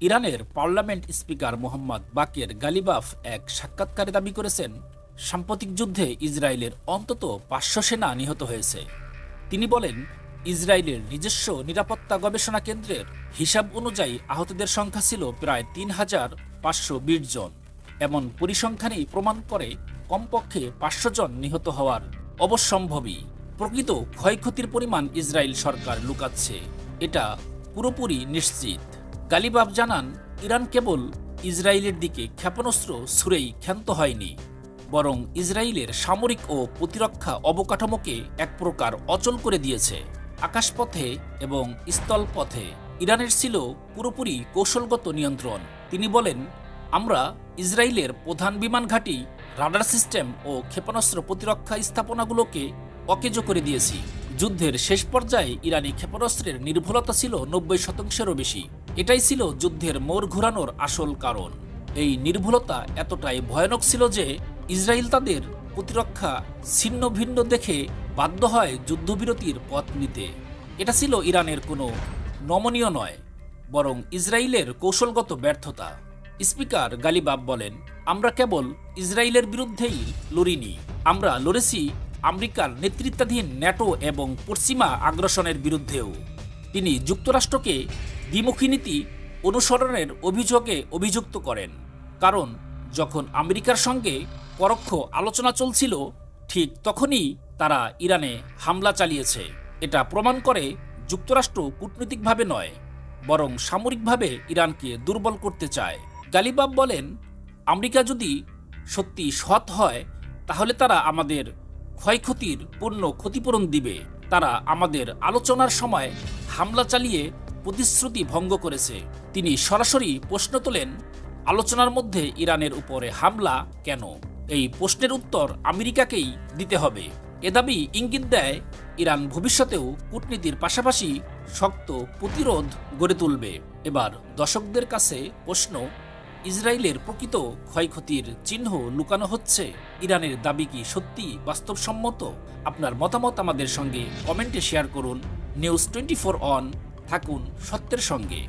ইরানের parliament speaker Mohammad বাকের Ghalibaf এক সাক্ষাৎকারে দাবি করেছেন, সাম্প্রতিক যুদ্ধে ইসরায়েলের অন্তত ৫০০ সেনা নিহত হয়েছে। তিনি বলেন, ইসরায়েলের নিজস্ব নিরাপত্তা গবেষণা কেন্দ্রের হিসাব অনুযায়ী আহতদের সংখ্যা ছিল প্রায় ৩,৫২০ জন। এমন পরিসংখ্যানই প্রমাণ করে কমপক্ষে ৫০০ জন নিহত হওয়ার অবশ্যম্ভাবী। প্রকৃত ক্ষয়ক্ষতির পরিমাণ ইসরায়েল সরকার লুকাচ্ছে, এটা পুরোপুরি নিশ্চিত। গালিবাফ জানান, ইরান কেবল ইসরায়েলের দিকে ক্ষেপণাস্ত্র ছুড়েই ক্ষান্ত হয়নি, বরং ইসরায়েলের সামরিক ও প্রতিরক্ষা অবকাঠামোকে এক প্রকার অচল করে দিয়েছে। আকাশপথে এবং স্থলপথে ইরানের ছিল পুরোপুরি কৌশলগত নিয়ন্ত্রণ। তিনি বলেন, আমরা ইসরায়েলের প্রধান বিমান ঘাঁটি, রাডার সিস্টেম ও ক্ষেপণাস্ত্র প্রতিরক্ষা স্থাপনাগুলোকে অকেজো করে দিয়েছি। যুদ্ধের শেষ পর্যায়ে ইরানি ক্ষেপণাস্ত্রের নির্ভুলতা ছিল ৯০%-এরও বেশি। এটাই ছিল যুদ্ধের মোড় ঘোরানোর আসল কারণ। এই নির্ভুলতা এতটাই ভয়ানক ছিল যে ইসরায়েল তাদের প্রতিরক্ষা ছিন্ন ভিন্ন দেখে বাধ্য হয় যুদ্ধবিরতির পথ নিতে। এটা ছিল ইরানের কোনো নমনীয় নয়, বরং ইসরায়েলের কৌশলগত ব্যর্থতা। স্পিকার গালিবাফ বলেন, আমরা কেবল ইসরায়েলের বিরুদ্ধেই লড়িনি, আমরা লড়েছি আমেরিকার নেতৃত্বাধীন ন্যাটো এবং পশ্চিমা আগ্রাসনের বিরুদ্ধেও। তিনি যুক্তরাষ্ট্রকে দ্বিমুখী নীতি অনুসরণের অভিযোগে অভিযুক্ত করেন, কারণ যখন আমেরিকার সঙ্গে পরোক্ষ আলোচনা চলছিল, ঠিক তখনই তারা ইরানে হামলা চালিয়েছে। এটা প্রমাণ করে যুক্তরাষ্ট্র কূটনৈতিকভাবে নয়, বরং সামরিকভাবে ইরানকে দুর্বল করতে চায়। গালিবাফ বলেন, আমেরিকা যদি সত্যি সৎ হয়, তাহলে তারা আমাদের ক্ষয়ক্ষতির পূর্ণ ক্ষতিপূরণ দিবে। তারা আমাদের আলোচনার সময় হামলা চালিয়ে প্রতিশ্রুতি ভঙ্গ করেছে। তিনি সরাসরি প্রশ্ন তোলেন, আলোচনার মধ্যে ইরানের উপরে হামলা কেন? এই প্রশ্নের উত্তর আমেরিকাকেই দিতে হবে। এ দাবি ইঙ্গিত দেয়, ইরান ভবিষ্যতেও কূটনীতির পাশাপাশি শক্ত প্রতিরোধ গড়ে তুলবে। এবার দর্শকদের কাছে প্রশ্ন, ইসরায়েলের প্রকৃত ক্ষয়ক্ষতির চিহ্ন লুকানো হচ্ছে? ইরানের দাবি কি সত্যি বাস্তবসম্মত? আপনার মতামত আমাদের সঙ্গে কমেন্টে শেয়ার করুন। নিউজ 24 অন, থাকুন সত্যের সঙ্গে।